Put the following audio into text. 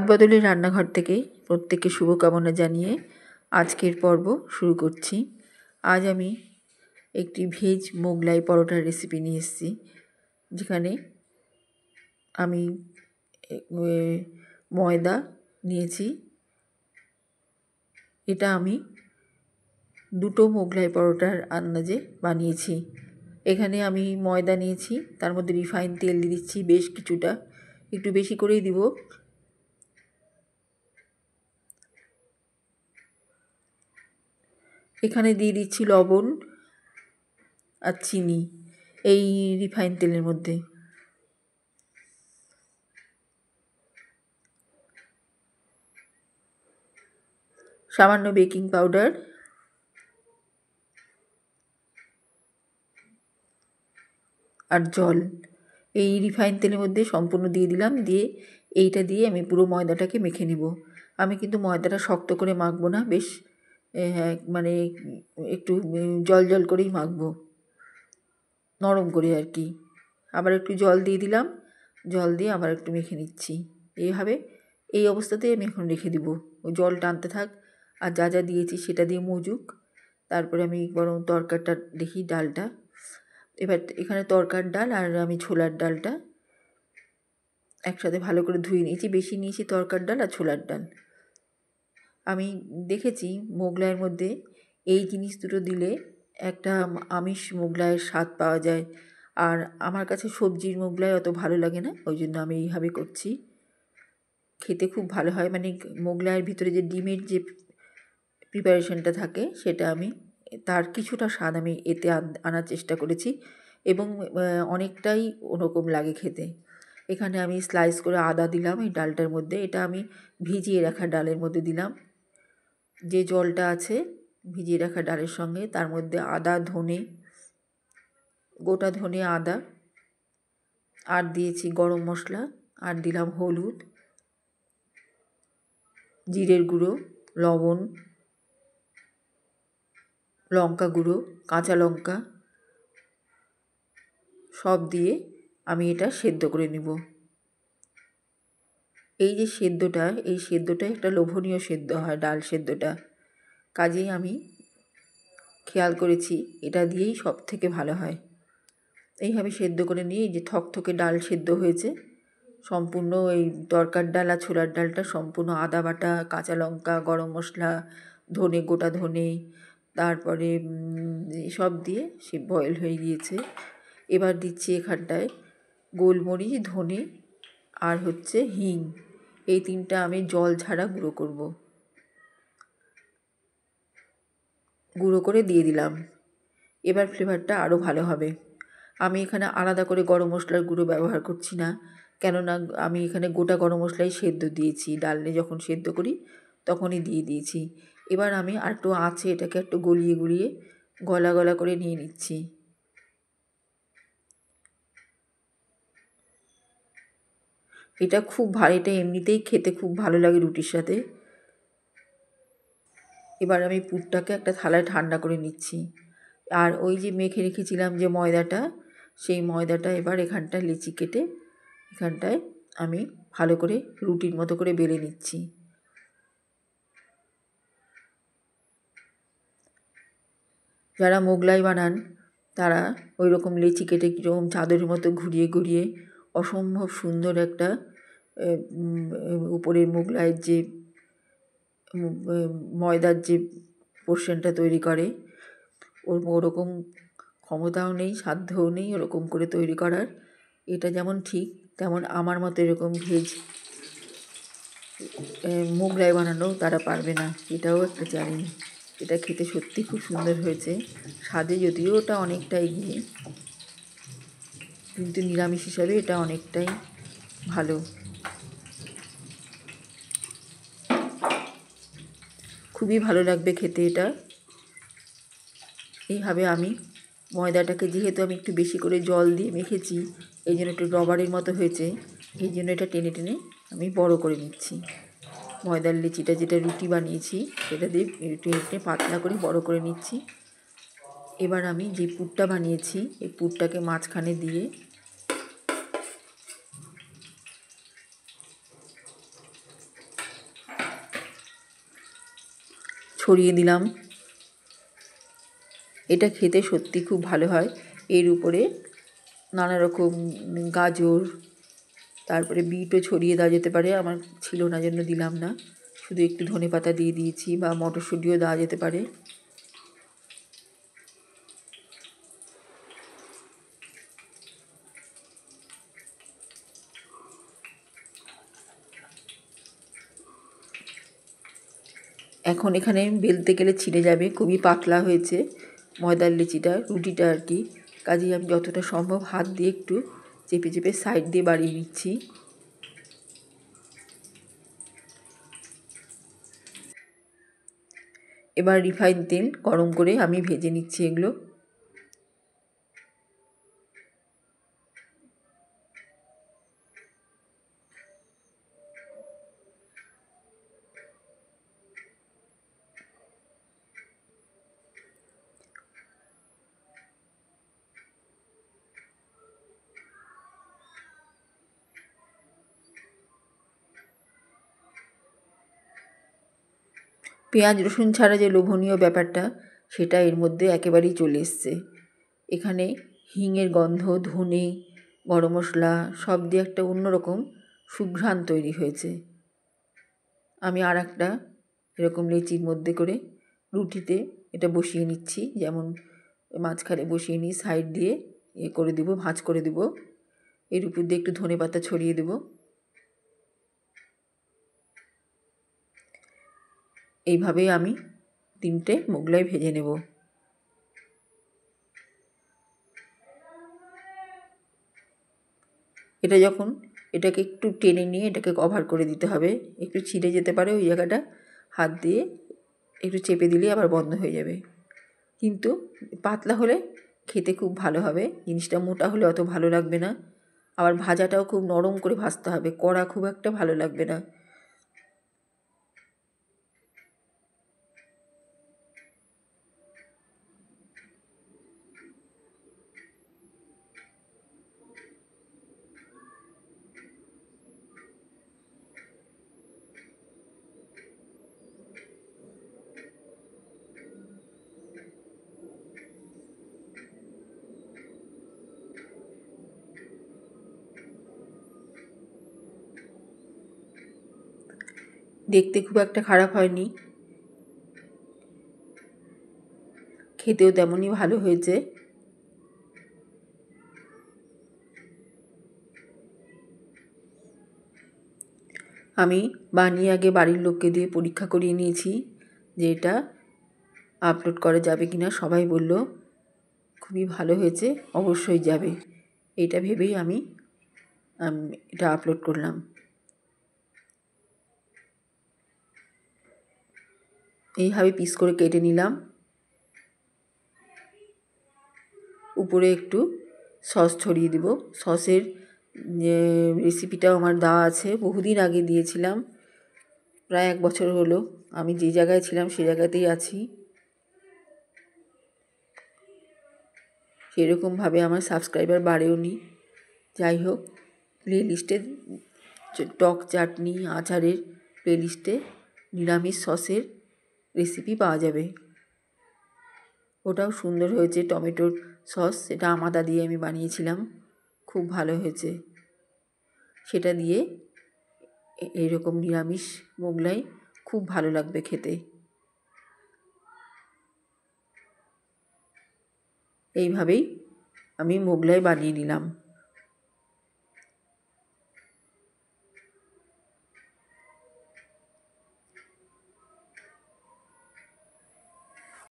বদলের রান্নাঘর থেকে প্রত্যেককে শুভকামনা জানিয়ে আজকের পর্ব শুরু করছি। আজ আমি একটি ভেজ মোগলাই পরোটার রেসিপি নিয়ে এসেছি, যেখানে আমি ময়দা নিয়েছি। এটা আমি দুটো মোগলাই পরোটার আন্দাজে বানিয়েছি। এখানে আমি ময়দা নিয়েছি, তার মধ্যে রিফাইন তেল দিয়ে দিচ্ছি বেশ কিছুটা, একটু বেশি করেই দিব। এখানে দিয়ে দিচ্ছি লবণ আর চিনি এই রিফাইন তেলের মধ্যে। সামান্য বেকিং পাউডার আর জল এই রিফাইন তেলের মধ্যে সম্পূর্ণ দিয়ে দিলাম। দিয়ে এইটা দিয়ে আমি পুরো ময়দাটাকে মেখে নিব। আমি কিন্তু ময়দাটা শক্ত করে মাখবো না, বেশ মানে একটু জল জল করেই মাখবো, নরম করে আর কি। আবার একটু জল দিয়ে দিলাম, জল দিয়ে আবার একটু মেখে নিচ্ছি। এইভাবে এই অবস্থাতেই আমি এখন রেখে দিব, ওই জল টানতে থাক আর যা যা দিয়েছি সেটা দিয়ে মজুক। তারপরে আমি বরং তরকারটা দেখি, ডালটা এবার এখানে তরকার ডাল আর আমি ছোলার ডালটা একসাথে ভালো করে ধুয়ে নিয়েছি। বেশি নিয়েছি তরকার ডাল আর ছোলার ডাল। আমি দেখেছি মোগলাইয়ের মধ্যে এই জিনিস দুটো দিলে একটা আমিষ মোগলাইয়ের স্বাদ পাওয়া যায়, আর আমার কাছে সবজির মোগলাই অত ভালো লাগে না, ওই জন্য আমি এইভাবে করছি। খেতে খুব ভালো হয়, মানে মোগলাইয়ের ভিতরে যে ডিমের যে প্রিপারেশনটা থাকে সেটা আমি তার কিছুটা স্বাদ আমি এতে আনার চেষ্টা করেছি, এবং অনেকটাই ওরকম লাগে খেতে। এখানে আমি স্লাইস করে আদা দিলাম এই ডালটার মধ্যে। এটা আমি ভিজিয়ে রাখা ডালের মধ্যে দিলাম। যে জলটা আছে ভিজিয়ে রাখা ডালের সঙ্গে তার মধ্যে আদা, ধনে, গোটা ধনে, আদা, আর দিয়েছি গরম মশলা, আর দিলাম হলুদ, জিরের গুঁড়ো, লবণ, লঙ্কা গুঁড়ো, কাঁচা লঙ্কা সব দিয়ে আমি এটা সেদ্ধ করে নেব। এই যে সেদ্ধটা, এই সেদ্ধটা একটা লোভনীয় সেদ্ধ হয় ডাল সেদ্ধটা, কাজেই আমি খেয়াল করেছি এটা দিয়েই সব থেকে ভালো হয়। এইভাবে সেদ্ধ করে নিয়ে এই যে থকথকে ডাল সেদ্ধ হয়েছে, সম্পূর্ণ এই তরকার ডাল আর ছোলার ডালটা সম্পূর্ণ আদা বাটা, কাঁচা লঙ্কা, গরম মশলা, ধনে, গোটা ধনে, তারপরে সব দিয়ে সে বয়েল হয়ে গিয়েছে। এবার দিচ্ছি এখানটায় গোলমরিচ, ধনে আর হচ্ছে হিং, এই তিনটা আমি জল ছাড়া গুঁড়ো করব, গুঁড়ো করে দিয়ে দিলাম। এবার ফ্লেভারটা আরও ভালো হবে। আমি এখানে আলাদা করে গরম মশলার গুঁড়ো ব্যবহার করছি না, কেননা আমি এখানে গোটা গরম মশলাই সেদ্ধ দিয়েছি, ডালে যখন সেদ্ধ করি তখনই দিয়ে দিয়েছি। এবার আমি আর একটু আঁচে এটাকে একটু গলিয়ে গলিয়ে গলা গলা করে নিয়ে নিচ্ছি। এটা খুব ভালো, এটা এমনিতেই খেতে খুব ভালো লাগে রুটির সাথে। এবার আমি পুরটাকে একটা থালায় ঠান্ডা করে নিচ্ছি, আর ওই যে মেখে রেখেছিলাম যে ময়দাটা, সেই ময়দাটা এবার এখানটায় লেচি কেটে এখানটায় আমি ভালো করে রুটির মতো করে বেলে নিচ্ছি। যারা মোগলাই বানান তারা ওই রকম লেচি কেটে কীরকম চাদরের মতো ঘুরিয়ে ঘুরিয়ে অসম্ভব সুন্দর একটা উপরের মোগলাইয়ের যে ময়দার যে পোর্শনটা তৈরি করে, ওরকম ক্ষমতাও নেই, সাধ্যও নেই ওরকম করে তৈরি করার। এটা যেমন ঠিক তেমন আমার মতো এরকম ভেজ মোগলাই বানানো তারা পারবে না, এটাও একটা চ্যালেঞ্জ। এটা খেতে সত্যি খুব সুন্দর হয়েছে, স্বাদে যদিও ওটা অনেকটা এগিয়ে, কিন্তু নিরামিষ হিসাবে এটা অনেকটাই ভালো। খুবই ভালো লাগবে খেতে এটা। এইভাবে আমি ময়দাটাকে, যেহেতু আমি একটু বেশি করে জল দিয়ে মেখেছি, এই জন্য একটু রবারের মতো হয়েছে, এই জন্য এটা টেনে টেনে আমি বড় করে নিচ্ছি। ময়দার লিচিটা যেটা রুটি বানিয়েছি সেটা দিয়ে টেনে টেনে পাতলা করে বড় করে নিচ্ছি। এবার আমি যে পুরটা বানিয়েছি এই পুরটাকে মাঝখানে দিয়ে ছড়িয়ে দিলাম। এটা খেতে সত্যি খুব ভালো হয়। এর উপরে নানা রকম গাজর, তারপরে বিটও ছড়িয়ে দেওয়া যেতে পারে, আমার ছিল না জন্য দিলাম না, শুধু একটু ধনেপাতা দিয়ে দিয়েছি, বা মটরশুঁটিও দেওয়া যেতে পারে। এখন এখানে বেলতে গেলে ছিঁড়ে যাবে, খুবই পাতলা হয়েছে ময়দার লেচিটা, রুটিটা আর কি। কাজেই আমি যতটা সম্ভব হাত দিয়ে একটু চেপে চেপে সাইড দিয়ে বাড়িয়ে নিচ্ছি। এবার রিফাইন তেল গরম করে আমি ভেজে নিচ্ছি এগুলো। পেঁয়াজ রসুন ছাড়া যে লোভনীয় ব্যাপারটা, সেটা এর মধ্যে একেবারেই চলে এসছে। এখানে হিঙের গন্ধ, ধনে, গরম মশলা সব দিয়ে একটা অন্যরকম সুঘ্রাণ তৈরি হয়েছে। আমি আর একটা এরকম লেচির মধ্যে করে রুটিতে এটা বসিয়ে নিচ্ছি, যেমন মাঝখানে বসিয়ে নিই, সাইড দিয়ে করে দেবো, ভাঁজ করে দেবো। এর উপর দিয়ে একটু ধনেপাতা ছড়িয়ে দেবো। এইভাবেই আমি 3টে মোগলাই ভেজে নেব। এটা যখন এটাকে একটু টেনে নিয়ে এটাকে কভার করে দিতে হবে, একটু ছিঁড়ে যেতে পারে ওই জায়গাটা, হাত দিয়ে একটু চেপে দিলে আবার বন্ধ হয়ে যাবে। কিন্তু পাতলা হলে খেতে খুব ভালো হবে, জিনিসটা মোটা হলে অত ভালো লাগবে না। আবার ভাজাটাও খুব নরম করে ভাজতে হবে, কড়া খুব একটা ভালো লাগবে না। দেখতে খুব একটা খারাপ হয়নি, খেতেও তেমনই ভালো হয়েছে। আমি বানিয়ে আগে বাড়ির লোককে দিয়ে পরীক্ষা করিয়ে নিয়েছি যে এটা আপলোড করা যাবে কি না। সবাই বলল খুবই ভালো হয়েছে, অবশ্যই যাবে, এটা ভেবেই আমি এটা আপলোড করলাম। এইভাবে পিস করে কেটে নিলাম। উপরে একটু সস ছড়িয়ে দিব। সসের রেসিপিটাও আমার দেওয়া আছে, বহুদিন আগে দিয়েছিলাম, প্রায় 1 বছর হলো। আমি যে জায়গায় ছিলাম সে জায়গাতেই আছি। সেরকমভাবে আমার সাবস্ক্রাইবার বাড়েওনি। যাই হোক, প্লেলিস্টে টক চাটনি, আচারের প্লেলিস্টে নিরামিষ সসের রেসিপি পাওয়া যাবে। ওটাও সুন্দর হয়েছে, টমেটোর সস, সেটা আমাদা দিয়ে আমি বানিয়েছিলাম, খুব ভালো হয়েছে। সেটা দিয়ে এইরকম নিরামিষ মোগলাই খুব ভালো লাগবে খেতে। এইভাবেই আমি মোগলাই বানিয়ে নিলাম।